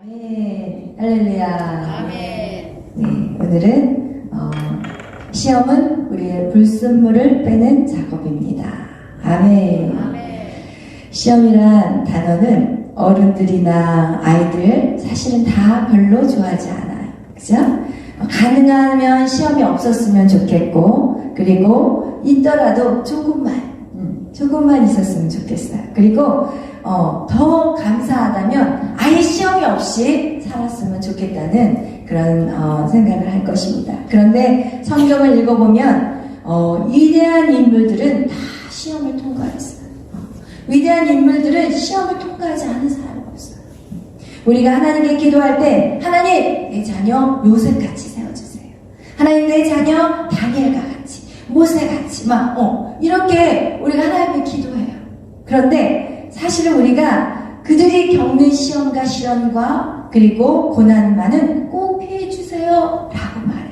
아멘. 할렐루야. 아멘. 네, 오늘은 시험은 우리의 불순물을 빼는 작업입니다. 아멘. 아멘. 시험이란 단어는 어른들이나 아이들 사실은 다 별로 좋아하지 않아요. 그죠? 가능하면 시험이 없었으면 좋겠고, 그리고 있더라도 조금만 있었으면 좋겠어요. 그리고 더 감사하다면 아예 시험이 없이 살았으면 좋겠다는 그런 생각을 할 것입니다. 그런데 성경을 읽어보면 위대한 인물들은 다 시험을 통과했어요. 위대한 인물들은 시험을 통과하지 않은 사람이 없어요. 우리가 하나님께 기도할 때 하나님 내 자녀 요셉같이 세워주세요. 하나님 내 자녀 다니엘과 같이 모세같이 이렇게 우리가 하나님께 기도해요. 그런데 사실은 우리가 그들이 겪는 시험과 시련과 그리고 고난만은 꼭 피해주세요 라고 말해요.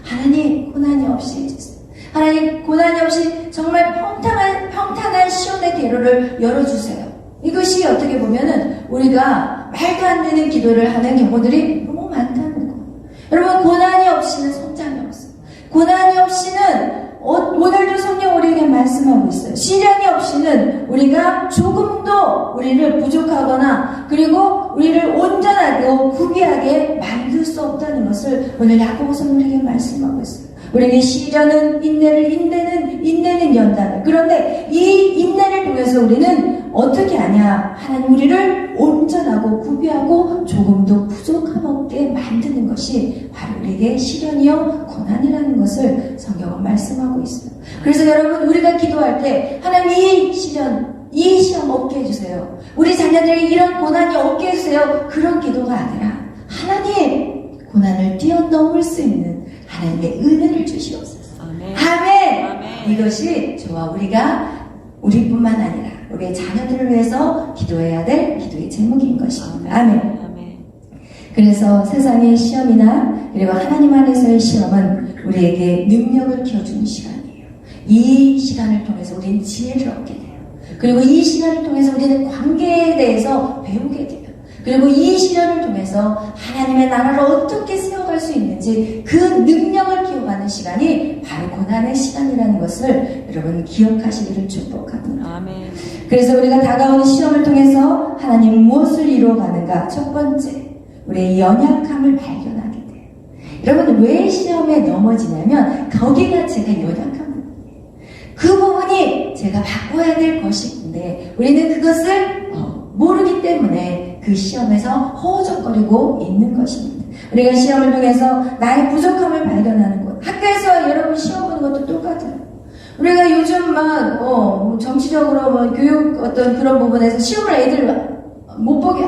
하나님 고난이 없이 해주세요. 하나님 고난이 없이 정말 평탄한 시험의 대로를 열어주세요. 이것이 어떻게 보면은 우리가 말도 안 되는 기도를 하는 경우들이 너무 많다는 거예요. 여러분 고난이 없이는 성장이 없어요. 고난이 없이는 오늘도 성령 우리에게 말씀하고 있어요. 시련이 없이는 우리가 조금도 우리를 부족하거나 그리고 우리를 온전하고 구비하게 만들 수 없다는 것을 오늘 야고보서 우리에게 말씀하고 있어요. 우리에게 시련은 인내는 연단을. 그런데 이 인내를 통해서 우리는 어떻게 하냐? 하나님 우리를 온전하고 구비하고 조금도 부족함 없게 만드는 것이 바로 우리에게 시련이요 고난이라는 것을 성경은 말씀하고 있어요. 그래서 여러분 우리가 기도할 때 하나님 이 시험 없게 해주세요. 우리 자녀들에게 이런 고난이 없게 해주세요. 그런 기도가 아니라 하나님 고난을 뛰어넘을 수 있는 하나님의 은혜를 주시옵소서. 아멘. 아멘. 아멘. 이것이 저와 우리가 우리뿐만 아니라 우리의 자녀들을 위해서 기도해야 될 기도의 제목인 것입니다. 아멘. 아멘. 그래서 세상의 시험이나 그리고 하나님 안에서의 시험은 우리에게 능력을 키워주는 시간이에요. 이 시간을 통해서 우리는 지혜를 얻게 돼요. 그리고 이 시간을 통해서 우리는 관계에 대해서 배우게 돼요. 그리고 이 시련을 통해서 하나님의 나라를 어떻게 세워갈 수 있는지 그 능력을 키워가는 시간이 바로 고난의 시간이라는 것을 여러분 기억하시기를 축복합니다. 아멘. 그래서 우리가 다가오는 시험을 통해서 하나님 무엇을 이루어가는가? 첫 번째, 우리의 연약함을 발견하게 돼요. 여러분 왜 시험에 넘어지냐면 거기가 제가 연약한 부분이에요. 그 부분이 제가 바꿔야 될 것인데 우리는 그것을 모르기 때문에 그 시험에서 허우적거리고 있는 것입니다. 우리가 시험을 통해서 나의 부족함을 발견하는 것. 학교에서 여러분 시험 보는 것도 똑같아요. 우리가 요즘 정치적으로 교육 어떤 그런 부분에서 시험을 애들 못 보게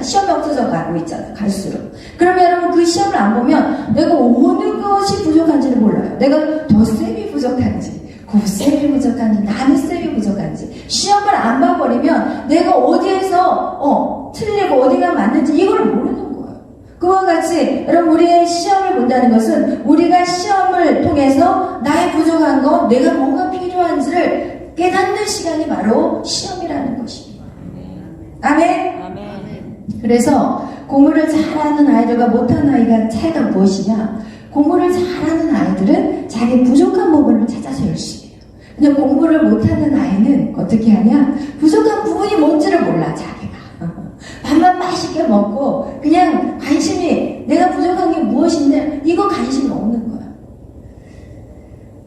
시험이 없어져 가고 있잖아요. 갈수록. 그러면 여러분 그 시험을 안 보면 내가 어느 것이 부족한지를 몰라요. 내가 더 쌤이 부족한지 쌤이 부족한지 나는 쌤이 부족한지 시험을 안 봐버리면 내가 어디에서 틀리고 어디가 맞는지 이걸 모르는 거예요. 그와 같이 여러분 우리의 시험을 본다는 것은 우리가 시험을 통해서 나의 부족한 거 내가 뭐가 필요한지를 깨닫는 시간이 바로 시험이라는 것입니다. 아멘. 아멘. 그래서 공부를 잘하는 아이들과 못하는 아이가 차이가 무엇이냐? 공부를 잘하는 아이들은 자기 부족한 부분을 찾아서 열심히 해요. 근데 공부를 못하는 아이는 어떻게 하냐? 부족한 부분이 뭔지를 몰라 자기가. 밥만 맛있게 먹고 그냥 관심이 내가 부족한 게 무엇인데 이거 관심이 없는 거야.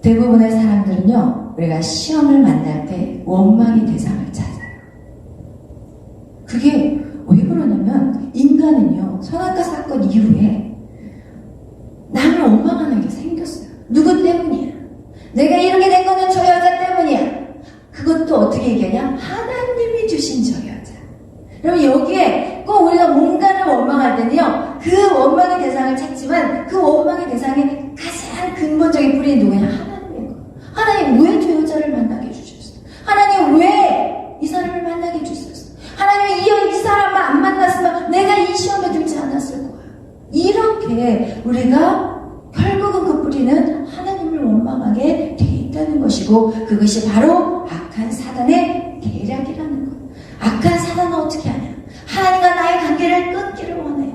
대부분의 사람들은요 우리가 시험을 만날 때 원망의 대상을 찾아요. 그게 왜 그러냐면 인간은요 선악과 사건 이후에 남을 원망하는 게 생겼어요. 누구 때문이야? 내가 이렇게 된 거는 저 여자 때문이야. 그것도 어떻게 얘기하냐? 하나님이 주신 저 여자. 그러면 여기에 꼭 우리가 뭔가를 원망할 때는요 그 원망의 대상을 찾지만 그 원망의 대상의 가장 근본적인 뿌리는 누구냐? 하나님인 거예요. 하나님 왜 저 여자를 만나게 해주셨어? 하나님 왜 이 사람을 만나게 해주셨어? 하나님이 이 사람을 안 만났으면 내가 이 시험에 들지 않았을 거야. 이렇게 우리가 결국은 그 뿌리는 하나님을 원망하게 돼 있다는 것이고 그것이 바로 악한 사단의 계략이라는 거예요. 악한 사단은 어떻게 하냐? 하나님과 나의 관계를 끊기를 원해요.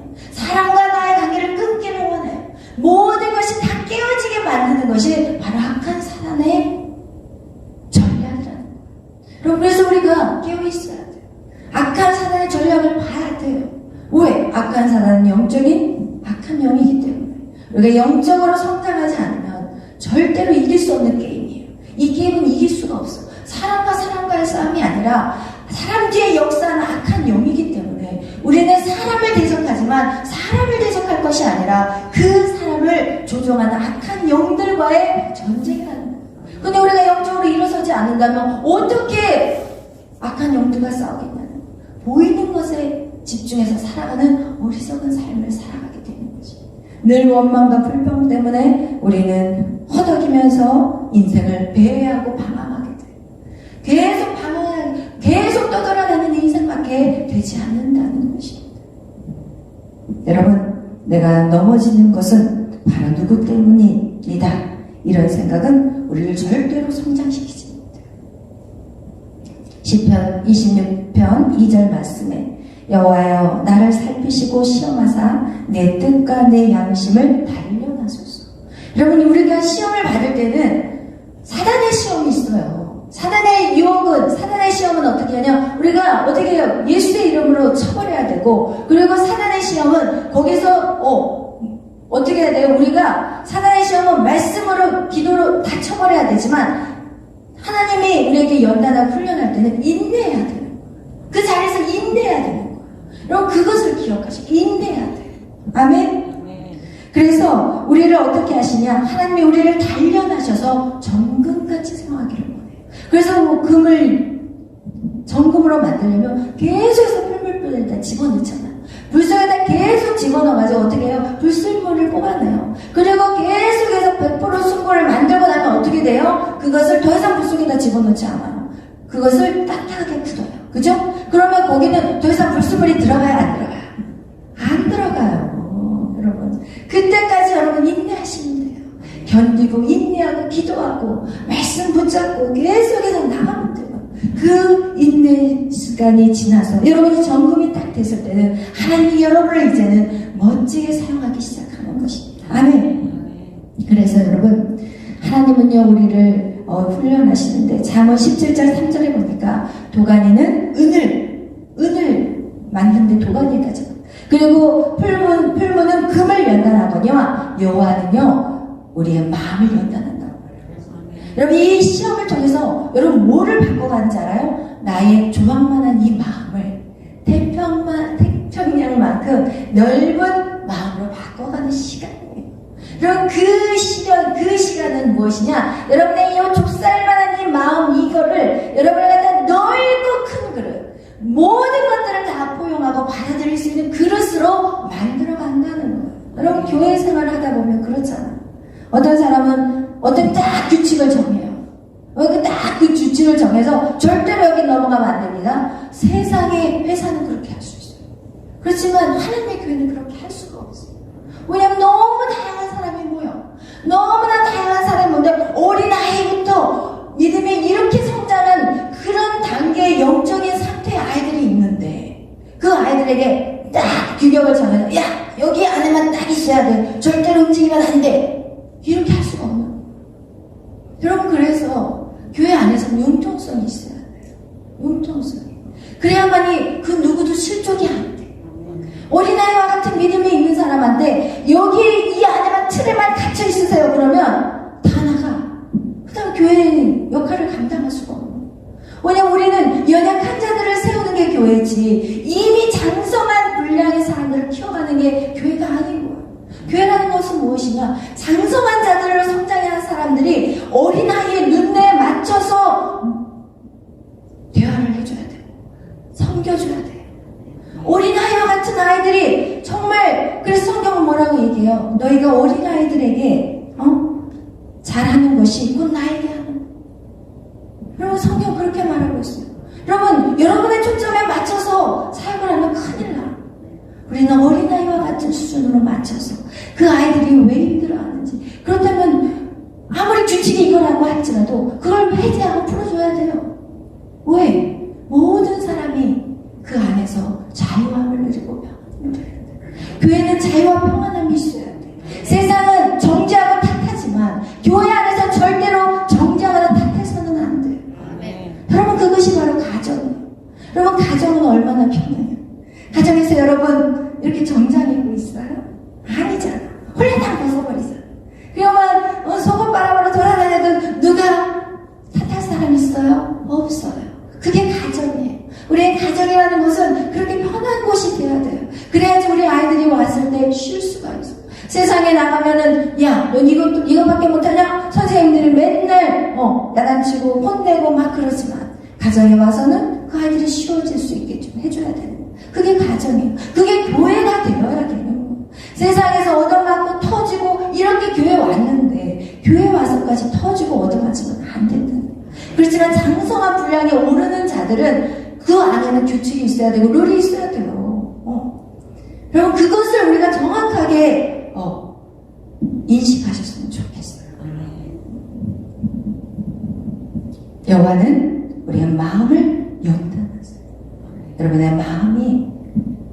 대한 전략을 봐야 돼요. 왜? 악한 사단은 영적인 악한 영이기 때문에. 우리가 영적으로 성장하지 않으면 절대로 이길 수 없는 게임이에요. 이 게임은 이길 수가 없어. 사람과 사람과의 싸움이 아니라 사람 뒤에 역사하는 악한 영이기 때문에 우리는 사람을 대적하지만 사람을 대적할 것이 아니라 그 사람을 조종하는 악한 영들과의 전쟁이라는 거예요. 근데 우리가 영적으로 일어서지 않는다면 어떻게 악한 영들과 싸우겠냐는, 보이는 것에 집중해서 살아가는 어리석은 삶을 살아가게 되는 거지. 늘 원망과 불평 때문에 우리는 허덕이면서 인생을 배회하고 방황하게 돼. 계속 방황하게, 계속 떠돌아다니는 인생밖에 되지 않는다는 것입니다. 여러분, 내가 넘어지는 것은 바로 누구 때문이다. 이런 생각은 우리를 절대로 성장시키지 못해요. 시편 26편 2절 말씀에 여호와여 나를 살피시고 시험하사 내 뜻과 내 양심을 단련하소서. 여러분, 우리가 시험을 받을 때는 사단의 시험이 있어요. 사단의 유혹은, 사단의 시험은 어떻게 하냐, 우리가 어떻게 해요? 예수의 이름으로 쳐버려야 되고, 그리고 사단의 시험은 거기서 어떻게 해야 돼요? 우리가 사단의 시험은 말씀으로, 기도로 다 쳐버려야 되지만 하나님이 우리에게 연단하고 훈련할 때는 인내해야 돼요. 그 자리에서 인내해야 되는 거예요. 여러분, 그것을 기억하시고 인내해야 돼요. 아멘? 그래서 우리를 어떻게 하시냐? 하나님이 우리를 단련하셔서 정금같이 생활하기를 원해요. 그래서 뭐 금을 정금으로 만들려면 계속해서 풀물불에다 집어넣잖아요. 불 속에다 계속 집어넣어가지고 어떻게 해요? 불순물을 뽑아내요. 그리고 계속해서 100% 순물을 만들고 나면 어떻게 돼요? 그것을 더 이상 불 속에다 집어넣지 않아요. 그것을 딱딱하게 굳어요. 그죠? 그러면 거기는 더 이상 불순물이 들어가요? 안 들어가요? 안 들어가요. 여러분, 그때까지 여러분 인내하시면 돼요. 견디고 인내하고 기도하고 말씀 붙잡고 계속해서 나가면 돼요. 그 인내 시간이 지나서 여러분이 정금이 딱 됐을 때는 하나님이 여러분을 이제는 멋지게 사용하기 시작하는 것입니다. 아멘. 그래서 여러분, 하나님은요 우리를 훈련하시는데 잠언 17절 3절에 보니까 도가니는 은을 만드는데 도가니가 죠. 그리고 풀무는 금을 연단하거니와 여호와는요 우리의 마음을 연단한다고 말해요. 여러분, 이 시험을 통해서 여러분 뭐를 바꿔가는지 알아요? 나의 조망만한 이 마음을 태평양만큼 넓은 마음으로 바꿔가는 시간이에요. 여러분, 그 시간은 무엇이냐? 여러분의 이 좁쌀만한 이 마음, 이거를 여러분을 갖다 넓고 큰 그릇, 모든 것들을 다 포용하고 받아들일 수 있는 그릇으로 만들어 간다는 거예요. 여러분, 교회 생활을 하다 보면 그렇잖아요. 어떤 사람은 어떤 딱 규칙을 정해요. 딱 그 규칙을 정해서 절대로 여기 넘어가면 안 됩니다. 세상의 회사는 그렇게 할 수 있어요. 그렇지만 하나님의 교회는 그렇게 할 수가 없어요. 왜냐하면 너무 다양한 사람이 모여. 너무나 다양한 사람이 모여. 어린아이부터 믿음이 이렇게 성장한 그런 단계의 영적인 상태의 아이들이 있는데 그 아이들에게 딱 규격을 정해서 야, 여기 안에만 딱 있어야 돼. 절대로 움직이면 안 돼. 이렇게 할 수가 없는 거예요. 여러분, 그래서 교회 안에서는 융통성이 있어야 돼요. 융통성이. 그래야만이 그 누구도 실족이 안 돼. 어린아이와 같은 믿음이 있는 사람한테 여기 이 안에만 틀에만 갇혀 있으세요. 그러면 다 나가. 그 다음 교회의 역할을 감당할 수가 없는 거예요. 왜냐면 우리는 연약한 자들을 세우는 게 교회지 이미 장성한 분량의 사람들을 키워가는 게 교회가 아닌 거예요. 교회라는 것은 무엇이냐? 장성한 자들로 성장하는 사람들이 어린아이의 눈에 맞춰서 대화를 해줘야 돼요. 섬겨줘야 돼요. 어린아이와 같은 아이들이 정말, 그래서 성경은 뭐라고 얘기해요? 너희가 어린아이들에게 잘하는 것이 곧 나에게 하는. 여러분, 성경 그렇게 말하고 있어요. 여러분, 여러분의 초점에 맞춰서 사역을 하면 큰일 나요. 우리는 어린아이와 같은 수준으로 맞춰서 그 아이들이 왜 힘들어하는지, 그렇다면 아무리 규칙이 이거라고 할지라도 그걸 해제하고 풀어줘야 돼요. 왜? 모든 사람이 그 안에서 자유함을 누리고 평안을 누려야 돼요. 교회는 자유와 평안함이 있어야 돼요. 세상은 정죄하고 탓하지만 교회 안에서 절대로 정죄하거나 탓해서는 안 돼요. 여러분, 그것이 바로 가정이에요. 여러분, 가정은 얼마나 편해요. 가정에서 여러분 이렇게 정장 입고 있어요? 아니잖아. 홀라당 벗어버리잖아. 그러면 속옷 바람으로 돌아다녀도 누가 탓할 사람 있어요? 없어요. 그게 가정이에요. 우리의 가정이라는 곳은 그렇게 편한 곳이 돼야 돼요. 그래야지 우리 아이들이 왔을 때 쉴 수가 있어요. 세상에 나가면은 야, 넌 이거밖에 못하냐? 선생님들이 맨날 야단치고 혼내고 막 그러지만 가정에 와서는 그 아이들이 쉬워질 수 있게 좀 해줘야 되는 거예요. 그게 가정이에요. 그게 교회가 되어야 되는 거예요. 세상에서 얻어맞고 터지고 이렇게 교회 왔는데 교회 와서까지 터지고 얻어맞으면 안 된다는 거예요. 그렇지만 장성한 분량에 오르는 자들은 그 안에는 규칙이 있어야 되고 룰이 있어야 돼요. 여러분 그것을 우리가 정확하게 인식하셨으면 좋겠어요. 여호와는 우리의 마음을 연단하세요. 여러분의 마음이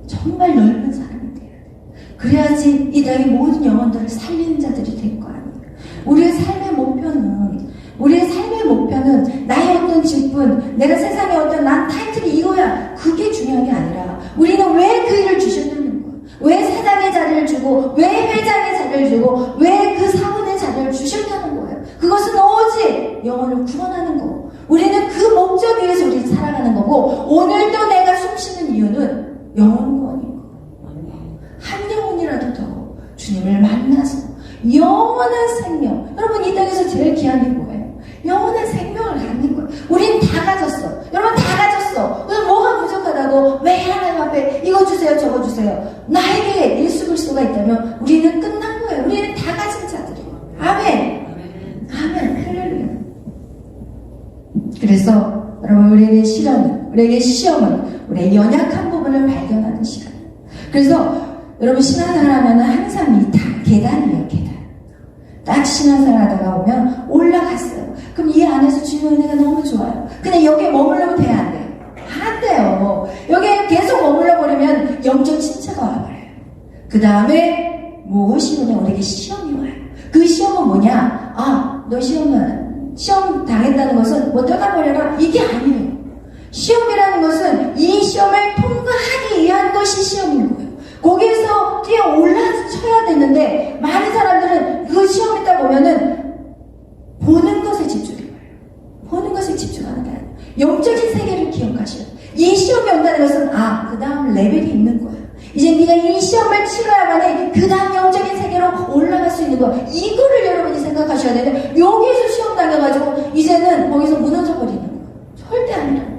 정말 넓은 사람이 돼야 돼요. 그래야지 이 땅의 모든 영혼들을 살리는 자들이 될 거 아니에요. 우리의 삶의 목표는 나의 어떤 직분, 내가 세상에 어떤 난 타이틀이 이거야. 그게 중요한 게 아니라 우리는 왜 그 일을 주셨느냐. 왜 사장의 자리를 주고 왜 회장의 자리를 주고 왜 그 사원의 자리를 주셨다는 거예요. 그것은 오직 영혼을 구원하는 거고 우리는 그 목적 위에서 우리 살아가는 거고 오늘도 내가 숨쉬는 이유는 영혼 구원인 거예요. 한 영혼이라도 더 주님을 만나서 영원한 생명. 여러분 이 땅에서 제일 귀한 게 뭐예요? 영원한 생명을 갖는 거예요. 우린 다 가졌어. 여러분 다 가졌어. 그래서 뭐가 부족하다고 왜 하나님 앞에 이거 주세요 저거 주세요. 나에게 예수 그리스도가 있다면 우리는 끝난 거예요. 우리는 다 가진 자들이에요. 아멘. 아멘. 할렐루야. 그래서 여러분 우리에게 시험은 우리의 연약한 부분을 발견하는 시간이에요. 그래서 여러분 신앙생활 하면 항상 이 계단이에요. 계단. 딱 신앙생활 하다가 오면 올라갔어요. 그럼 이 안에서 주님의 은혜가 너무 좋아요. 근데 여기에 머물러면 돼야 안 돼요? 안 돼요. 여기에 계속 머물러 버리면 영적 침체가 와버려요. 그 다음에 무엇이 오냐? 우리에게 시험이 와요. 그 시험은 뭐냐? 너 시험 당했다는 것은 뭐 떠나버려라. 이게 아니에요. 시험이라는 것은 이 시험을 통과하기 위한 것이 시험인 거예요. 거기에서 뛰어 올라쳐야 되는데 많은 사람들은 그 시험 있다 보면은 보는 것에 집중해요. 보는 것에 집중하는 게 아니에요. 영적인 세계를 기억하셔요. 이 시험이 온다는 것은 그 다음 레벨이 있는 거예요. 이제 네가 이 시험을 치러야만이 그 다음 영적인 세계로 올라갈 수 있는 거예요. 이거를 여러분이 생각하셔야 되는데 여기에서 시험 당해가지고 이제는 거기서 무너져 버리는 거예요. 절대 아니라고.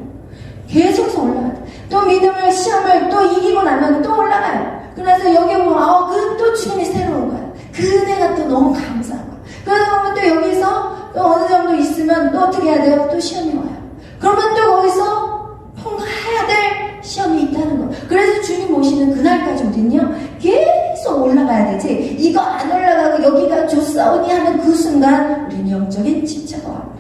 계속해서 올라가요. 또 믿음을 시험을 또 이기고 나면 또 올라가요. 그래서 여기 보면 그 또 주님이 새로운 거야. 그 은혜가 또 너무 감사한 거야. 그러다 보면 또 여기서 또 어느 정도 있으면 또 어떻게 해야 돼요? 또 시험이 와요. 그러면 또 거기서 통과해야 될 시험이 있다는 거. 그래서 주님 오시는 그날까지 우리는요 계속 올라가야 되지. 이거 안 올라가고 여기가 좋사오니 하는 그 순간 우리는 영적인 침체가 와요.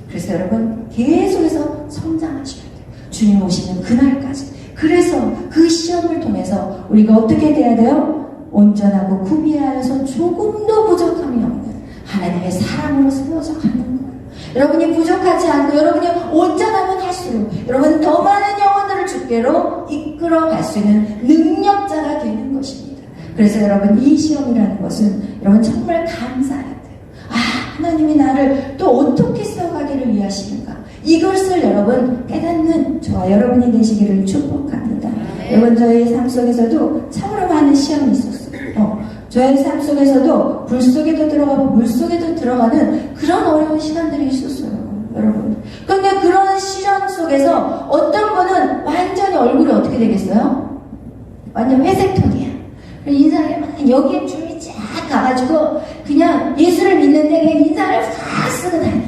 그래서 여러분 계속해서 성장하셔야 돼요. 주님 오시는 그날까지. 그래서 그 시험을 통해서 우리가 어떻게 돼야 돼요? 온전하고 구비하여서 조금도 부족함이 없는 하나님의 사랑으로 세워져 가는 거예요. 여러분이 부족하지 않고 여러분이 온전하면 할수록 여러분 더 많은 영혼들을 주께로 이끌어 갈 수 있는 능력자가 되는 것입니다. 그래서 여러분 이 시험이라는 것은 여러분 정말 감사해야 돼요. 하나님이 나를 또 어떻게 세워가기를 위하시는가. 이것을 여러분 깨닫는 저와 여러분이 되시기를 축복합니다. 여러분 저희 삶 속에서도 참으로 많은 시험이 있었어요. 저의 삶 속에서도 불 속에도 들어가고 물 속에도 들어가는 그런 어려운 시간들이 있었어요. 여러분. 그런데 그런 시련 속에서 어떤 분은 완전히 얼굴이 어떻게 되겠어요? 완전 회색톤이야. 인상이 막 여기에 줄이 쫙 가가지고 그냥 예수를 믿는데 그냥 인상을 싹 쓰고 다녀.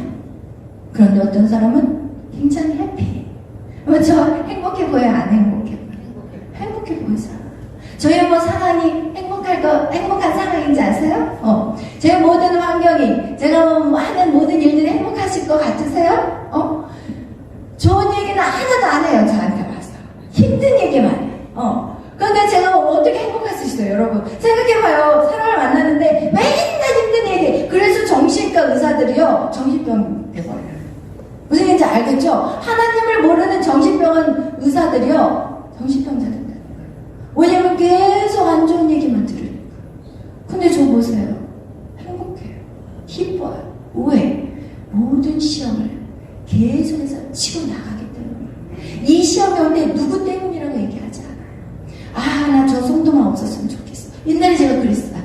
그런데 어떤 사람은 굉장히 해피해. 저 행복해 보여요? 안 행복해 보여요? 행복해 보이잖아. 저희 상황이 행복한 상황인지 아세요? 제 모든 환경이, 제가 하는 모든 일들이 행복하실 것 같으세요? 좋은 얘기는 하나도 안 해요, 저한테 와서. 힘든 얘기만 해요. 그런데 제가 어떻게 행복할 수 있어요, 여러분? 생각해봐요. 사람을 만나는데 맨날 힘든 얘기. 그래서 정신과 의사들이요, 정신병 돼버려요. 무슨 얘기인지 알겠죠? 하나님을 모르는 정신병원 의사들이요, 정신병자 된다는 거예요. 왜냐면 계속 안 좋은 얘기만 들으니까. 근데 저 보세요. 행복해요. 기뻐요. 왜? 모든 시험을 계속해서 치고 나가기 때문에. 이 시험이 올 때 누구 때문이라고 얘기하지 않아요. 나 저 정도만 없었으면 좋겠어. 옛날에 제가 그랬어요.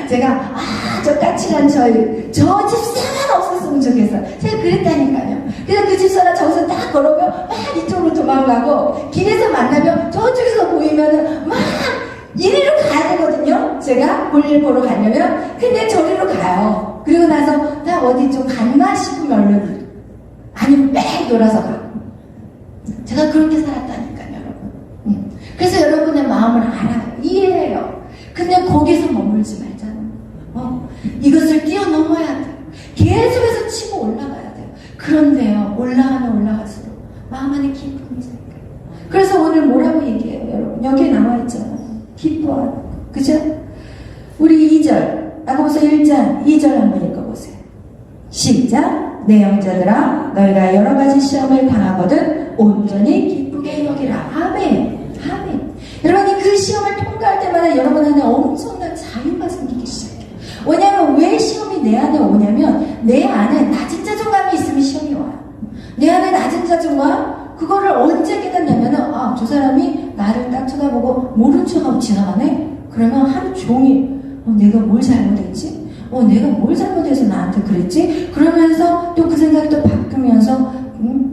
제가 저 까칠한 저 집사만 없었으면 좋겠어. 제가 그랬다니까요. 그래서 그 집사가 저기서 딱 걸어오면 막 이쪽으로 도망가고, 길에서 만나면 저쪽에서 보이면은 막 이리로 가야 되거든요. 제가 볼일 보러 가려면. 근데 저리로 가요. 그리고 나서 나 어디 좀 갔나 싶으면 얼른, 아니면 뺑 돌아서 가. 제가 그렇게 살았다니까요, 여러분. 그래서 여러분의 마음을 알아요. 이해해요. 근데 거기서 머물지 말잖아요. 이것을 뛰어넘어야 돼요. 계속해서 치고 올라가야 돼요. 그런데요, 올라가면 올라갈수록 마음 안에 기쁨이 생겨요. 그래서 오늘 뭐라고 얘기해요, 여러분? 여기에 나와 있잖아요. 기뻐하는 거. 그죠? 우리 2절, 야고보서 1장 2절 한번 읽어보세요. 시작. 내 형제들아, 너희가 여러 가지 시험을 당하거든 온전히 기쁘게 여기라. 아멘. 아멘. 여러분이 그 시험을 통과할 때마다 여러분 안에 엄청난 자유가 생기기 시작해요. 왜냐하면 왜 시험이 내 안에 오냐면, 내 안에 낮은 자존감이 있으면 시험이 와요. 내 안에 낮은 자존감, 그거를 언제 깨닫냐면은, 저 사람이 나를 딱 쳐다보고 모른 척하고 지나가네? 그러면 하루 종일 내가 뭘 잘못했지? 내가 뭘 잘못해서 나한테 그랬지? 그러면서 또 그 생각이 또 바뀌면서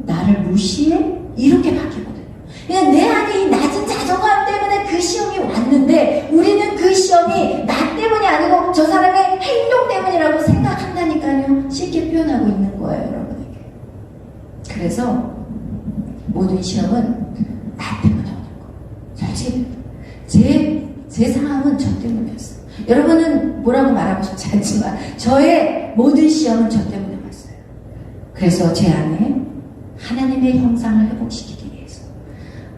나를 무시해? 이렇게 바뀌거든요. 그냥 내 안에 이 낮은 자존감 때문에 그 시험이 왔는데, 우리는 그 시험이 나 때문이 아니고 저 사람의 행동 때문이라고 생각한다니까요. 쉽게 표현하고 있는 거예요, 여러분에게. 그래서 모든 시험은 나 때문에 오는 거. 솔직히 제 상황은 저 때문이었어요. 여러분은 뭐라고 말하고 싶지 않지만 저의 모든 시험은 저 때문에 왔어요. 그래서 제 안에 하나님의 형상을 회복시키기 위해서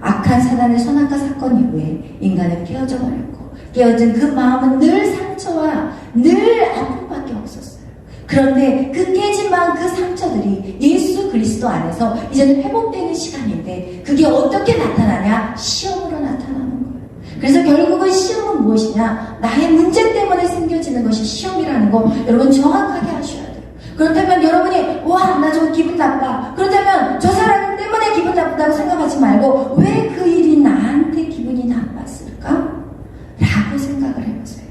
악한 사단의 선악과 사건 이후에 인간은 깨어져 버렸고, 깨어진 그 마음은 늘 상처와 늘 아픔밖에 없었어요. 그런데 그 깨진 마음, 그 상처들이 예수 그리스도 안에서 이제는 회복되는 시간인데, 그게 어떻게 나타나냐? 시험으로 나타나는 거예요. 그래서 결국은 시험은 무엇이냐? 나의 문제 때문에 생겨지는 것이 시험이라는 거 여러분 정확하게 아셔야 돼요. 그렇다면 여러분이 나 저 기분 나빠, 그렇다면 저 사람 때문에 기분 나쁘다고 생각하지 말고, 왜 그 일이 나한테 기분이 나빴을까? 라고 생각을 해보세요.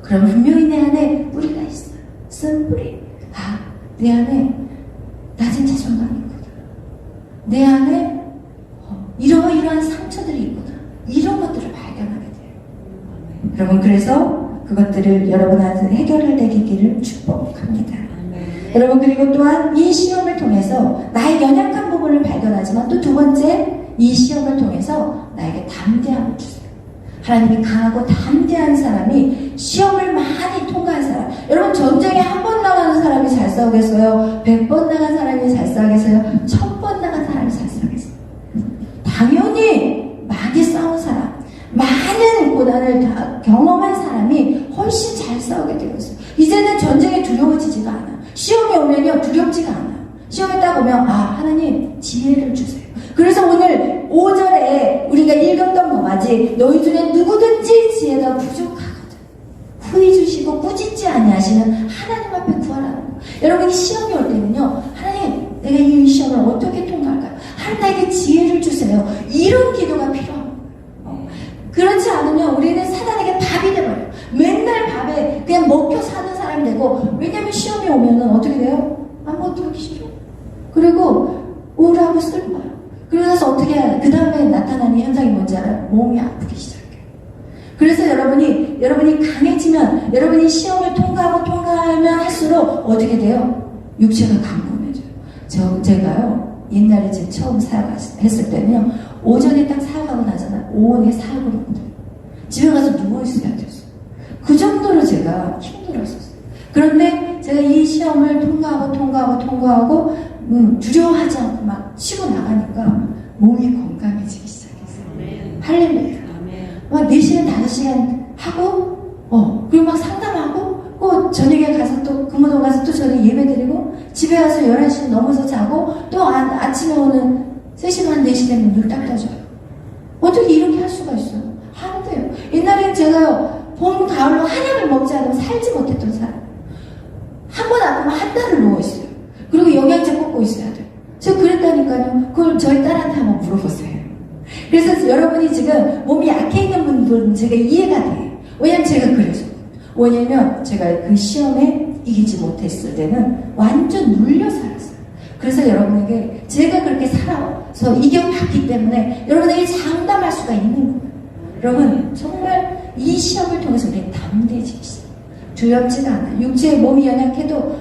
그럼 분명히 내 안에 뿌리가 있어요. 쓴 뿌리. 내 안에 낮은 자존감이 있구나. 내 안에 이러이러한 상처들이 있구나. 이런 것들을 발견하게 돼요. 여러분, 그래서 그것들을 여러분한테 해결을 되기를 축복합니다. 여러분, 그리고 또한 이 시험을 통해서 나의 연약한 부분을 발견하지만, 또 두 번째, 이 시험을 통해서 나에게 담대함을 주세요. 하나님이 강하고 담대한 사람이, 시험을 많이 통과한 사람, 여러분 전쟁에 한 번 나가는 사람이 잘 싸우겠어요? 100번 나간 사람이 잘 싸우겠어요? 1000번 나간 사람이 잘 싸우겠어요? 당연히 많이 싸운 사람, 많은 고난을 다 경험한 사람이 훨씬 잘 싸우게 되어 있어요. 이제는 전쟁이 두려워지지가 않아요. 시험이 오면요, 두렵지가 않아요. 시험에 딱 오면 하나님 지혜를 주세요. 그래서 오늘 5절에 우리가 읽었던 것까지, 너희 중에 누구든지 지혜가 부족하거든 후히 주시고 꾸짖지 아니하시는 하나님 앞에 구하라는 거예요. 여러분이 시험이 올 때는요, 하나님 내가 이 시험을 어떻게 통과할까요? 하나님 나에게 지혜를 주세요. 이런 기도가 필요합니다. 그렇지 않으면 우리는 사단에게 밥이 돼버려요. 맨날 밥에 그냥 먹혀 사는 사람이 되고, 왜냐면 시험이 오면은 어떻게 돼요? 아무것도 하기 싫어. 그리고 우울하고 슬퍼요. 그러고 나서 어떻게 해요? 그 다음에 나타나는 현상이 뭔지 알아요? 몸이 아프기 시작해요. 그래서 여러분이 강해지면, 여러분이 시험을 통과하면 할수록 어떻게 돼요? 육체가 강건해져요. 제가요, 옛날에 제가 처음 사역했을 때는요, 오전에 딱 사역하고 나잖아요. 오후에 사역을 못해요. 집에 가서 누워있어야 됐어요. 그 정도로 제가 힘들었었어요. 그런데 제가 이 시험을 통과하고 두려워하지 않고 막 치고 나가니까 몸이 건강해지기 시작했어요. 할렐루야. 막 4시간, 5시간 하고, 그리고 막 상담하고, 저녁에 가서 또 근무동 가서 또 저녁 예배 드리고, 집에 와서 11시 넘어서 자고, 또 아침에 오는 3시 반, 4시 되면 눈 딱 떠져요. 봄, 가을로 한약을 먹지 않으면 살지 못했던 사람. 한 번 아프면 한 달을 누워있어요. 그리고 영양제 꽂고 있어야 돼요. 저 그랬다니까요. 그걸 저희 딸한테 한번 물어보세요. 그래서 여러분이 지금 몸이 약해 있는 분들은 제가 이해가 돼요. 왜냐면 제가 그래서. 왜냐면 제가 그 시험에 이기지 못했을 때는 완전 눌려 살았어요. 그래서 여러분에게 제가 그렇게 살아서 이겨봤기 때문에 여러분에게 장담할 수가 있는 거예요. 여러분 정말 이 시험을 통해서 우리는 담대해지기 시작해요. 두렵지가 않아요. 육체의 몸이 연약해도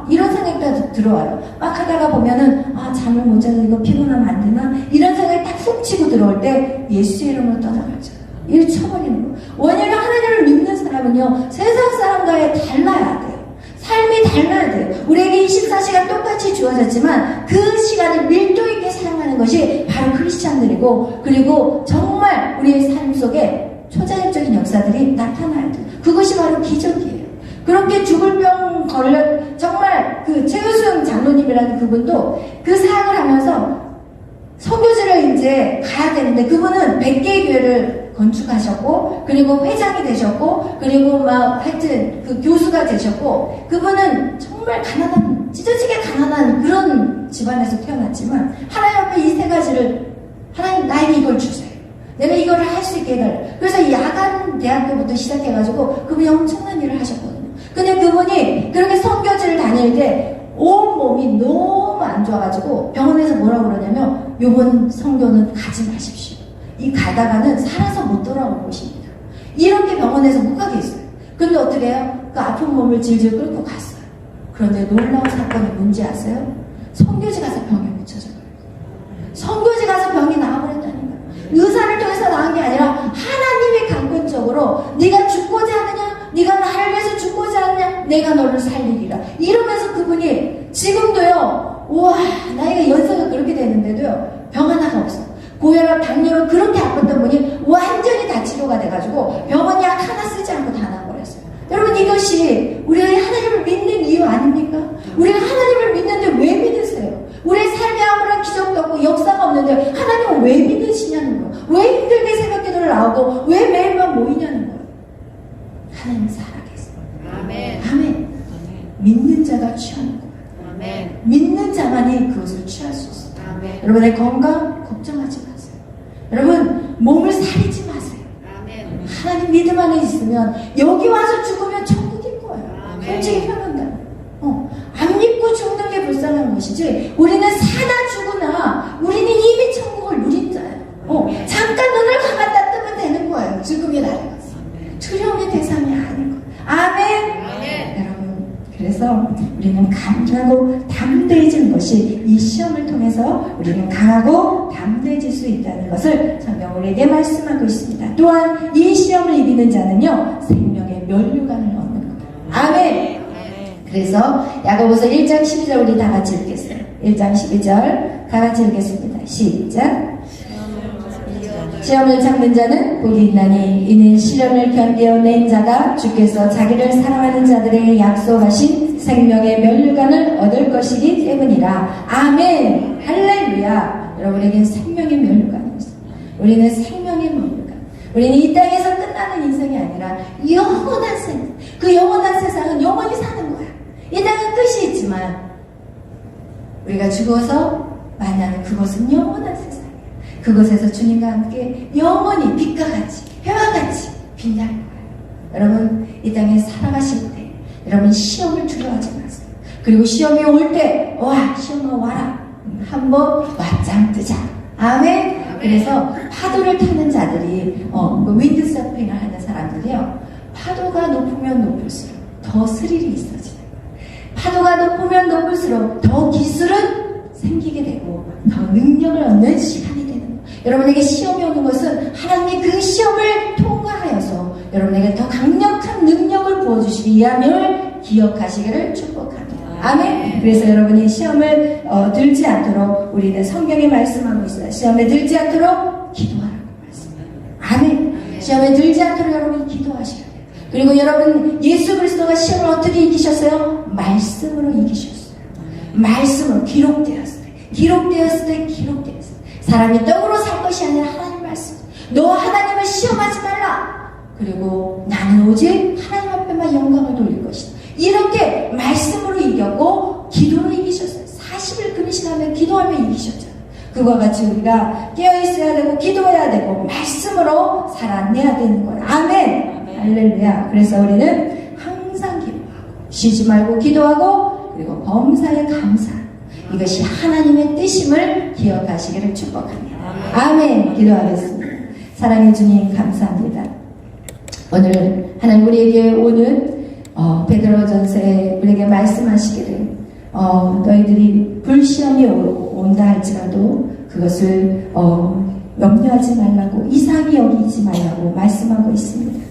이런 생각이 다 들어와요. 막 하다가 보면은 잠을 못 자서 이거 피곤하면 안 되나? 이런 생각이 딱 훅치고 들어올 때 예수의 이름으로 떠나가죠. 이를 쳐버리는 거예요. 왜냐면 하나님을 믿는 사람은요 세상 사람과의 달라야 돼요. 삶이 달라야 돼요. 우리에게 24시간 똑같이 주어졌지만 그 시간을 밀도 있게 사용하는 것이 바로 크리스찬들이고, 그리고 정말 우리의 삶 속에 초자연적인 역사들이 나타나야 돼요. 그것이 바로 기적이에요. 그렇게 죽을 병 걸려 정말 그 최우승 장로님이라는 그분도 그 사역을 하면서 선교지를 이제 가야 되는데, 그분은 100개의 교회를 건축하셨고, 그리고 회장이 되셨고, 그리고 막 하여튼 그 교수가 되셨고, 그분은 정말 가난한, 찢어지게 가난한 그런 집안에서 태어났지만 하나님 앞에 이 세 가지를, 하나님 나에게 이걸 주세요. 내가 이거를 할 수 있게 해달라. 그래서 야간 대학교부터 시작해가지고 그분이 엄청난 일을 하셨거든요. 근데 그분이 그렇게 선교지를 다닐 때 온몸이 너무 안 좋아가지고 병원에서 뭐라고 그러냐면, 요번 선교는 가지 마십시오. 이 가다가는 살아서 못 돌아올 것입니다. 이렇게 병원에서 못 가게 했어요. 근데 어떻게 해요? 그 아픈 몸을 질질 끌고 갔어요. 그런데 놀라운 사건이 뭔지 아세요? 선교지 가서 병에 묻혀져요. 선교지 가서 병이 나아버렸다니까. 의사를 통해서 나은 게 아니라 하나님이 강권적으로 네가 죽고자 하느냐? 네가 나를 위해서 죽고자 하느냐? 내가 너를 살리리라. 이러면서 그분이 지금도요, 우와, 나이가 연세가 그렇게 되는데도요, 병 하나가 없어. 고혈압, 당뇨로 그렇게 아팠던 분이 완전히 다 치료가 돼가지고 병원 약 하나 쓰지 않고 다 나아버렸어요. 여러분, 이것이 우리가 하나님을 믿는 이유 아닙니까? 우리가 하나님을 믿는데 왜 믿으세요? 우리의 삶에 아무런 기적도 없고 역사가 없는데 하나님을 왜 믿으시냐는 거예요. 왜 힘들게 새벽기도를 나오고 왜 매일만 모이냐는 거예요. 하나님은 살아계세요. 아멘. 아멘. 믿는 자가 취하는 거예요. 아멘. 믿는 자만이 그것을 취할 수 있어요. 아멘. 여러분의 건강 걱정하지 마세요. 여러분 몸을 사리지 마세요. 아멘. 하나님 믿음 안에 있으면 여기 와서 죽으면 천국인 거예요. 아멘. 솔직히 표현한다면. 안 믿고 죽는 게 불쌍한 것이지, 우리는 사나 죽으나 우리는 이미 천국을 누린 자예요. 잠깐 눈을 감았다 뜨면 되는 거예요. 죽음이 나를 갔어. 두려움의 대상이 아닌 거예요. 아멘. 아멘. 여러분, 그래서 우리는 강하고 담대해지는 것이 이 시험을 통해서 우리는 강하고 담대해질 수 있다는 것을 성경 우리에게 말씀하고 있습니다. 또한 이 시험을 이기는 자는요 생명의 면류관을 얻는 겁니다. 아멘. 그래서 야고보서 1장 12절 우리 다 같이 읽겠어요. 1장 12절 다 같이 읽겠습니다. 시작. 시험을 참는 자는 복이 있나니 이는 시험을 견뎌낸 자가 주께서 자기를 사랑하는 자들에게 약속하신 생명의 면류관을 얻을 것이기 때문이라. 아멘. 할렐루야. 여러분에게는 생명의 면류관이 있어요. 우리는 생명의 면류관. 우리는 이 땅에서 끝나는 인생이 아니라 영원한 생. 그 영원한 세상은 영원히 사는 거야. 이 땅은 끝이 있지만 우리가 죽어서 만나는 그것은 영원한 세상이야. 그곳에서 주님과 함께 영원히 빛과 같이 해와 같이 빛날 거예요. 여러분 이 땅에 살아가실 때 여러분 시험을 두려워하지 마세요. 그리고 시험이 올 때 시험아 와라. 한번 맞짱 뜨자. 아멘. 그래서 파도를 타는 자들이 윈드 서핑을 하는 사람들이요, 파도가 높으면 높을수록 더 스릴이 있어지는 거예요. 파도가 높으면 높을수록 더 기술은 생기게 되고 더 능력을 얻는 시간이 되는 거예요. 여러분에게 시험이 오는 것은 하나님이 그 시험을 통과하여서 여러분에게 더 강력한 능력을 부어주시기 위함을 기억하시기를 축복합니다. 아멘. 그래서 여러분이 시험을 들지 않도록 우리는 성경에 말씀하고 있어요. 시험에 들지 않도록 기도하라고 말씀해요. 아멘. 시험에 들지 않도록 여러분이 기도하셔야 돼요. 그리고 여러분 예수 그리스도가 시험을 어떻게 이기셨어요? 말씀으로 이기셨어요. 말씀으로 기록되었을 때 사람이 떡으로 살 것이 아니라 하나님 말씀. 너 하나님을 시험하지 말라. 그리고 나는 오직 하나님 앞에만 영광을 돌릴 것이다. 이렇게 말씀으로 이겼고 기도로 이기셨어요. 40일 금신하며 기도하며 이기셨잖아요. 그와 같이 우리가 깨어있어야 되고 기도해야 되고 말씀으로 살아내야 되는 거예요. 아멘. 할렐루야. 그래서 우리는 항상 기도하고 쉬지 말고 기도하고 그리고 범사에 감사하고 이것이 하나님의 뜻임을 기억하시기를 축복합니다. 아멘. 기도하겠습니다. 사랑해 주님 감사합니다. 오늘 하나님 우리에게 오는 베드로전서에 우리에게 말씀하시기를 너희들이 불시험이 온다 할지라도 그것을 염려하지 말라고 이상히 여기지 말라고 말씀하고 있습니다.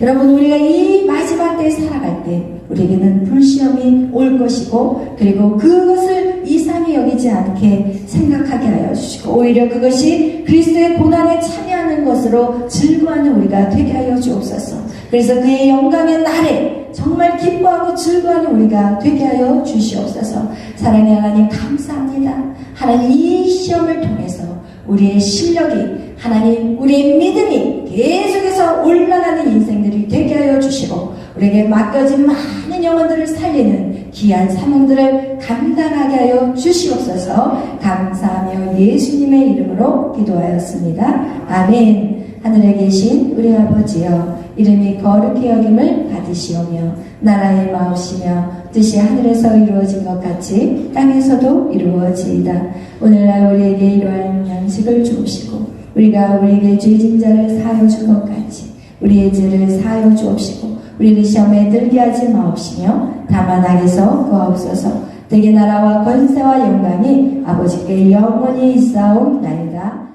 여러분 우리가 이 마지막 때에 살아갈 때 우리에게는 불시험이 올 것이고 그리고 그것을 이상히 여기지 않게 생각하게 하여 주시고 오히려 그것이 그리스도의 고난에 참여하는 것으로 즐거워하는 우리가 되게 하여 주옵소서. 그래서 그의 영광의 날에 정말 기뻐하고 즐거워하는 우리가 되게 하여 주시옵소서. 사랑의 하나님 감사합니다. 하나님 이 시험을 통해서 우리의 실력이 하나님 우리의 믿음이 계속해서 올라가는 인생들이 되게 하여 주시고 우리에게 맡겨진 많은 영혼들을 살리는 귀한 사명들을 감당하게 하여 주시옵소서. 감사하며 예수님의 이름으로 기도하였습니다. 아멘. 하늘에 계신 우리 아버지여 이름이 거룩히 여김을 받으시오며 나라의 마옵시며 뜻이 하늘에서 이루어진 것 같이 땅에서도 이루어지이다. 오늘날 우리에게 이러한 양식을 주옵시고 우리가 우리에게 죄진 자를 사하여 준 것 같이 우리의 죄를 사하여 주옵시고 우리를 시험에 들게 하지 마옵시며 다만 악에서 구하옵소서. 대개 나라와 권세와 영광이 아버지께 영원히 있사옵나이다.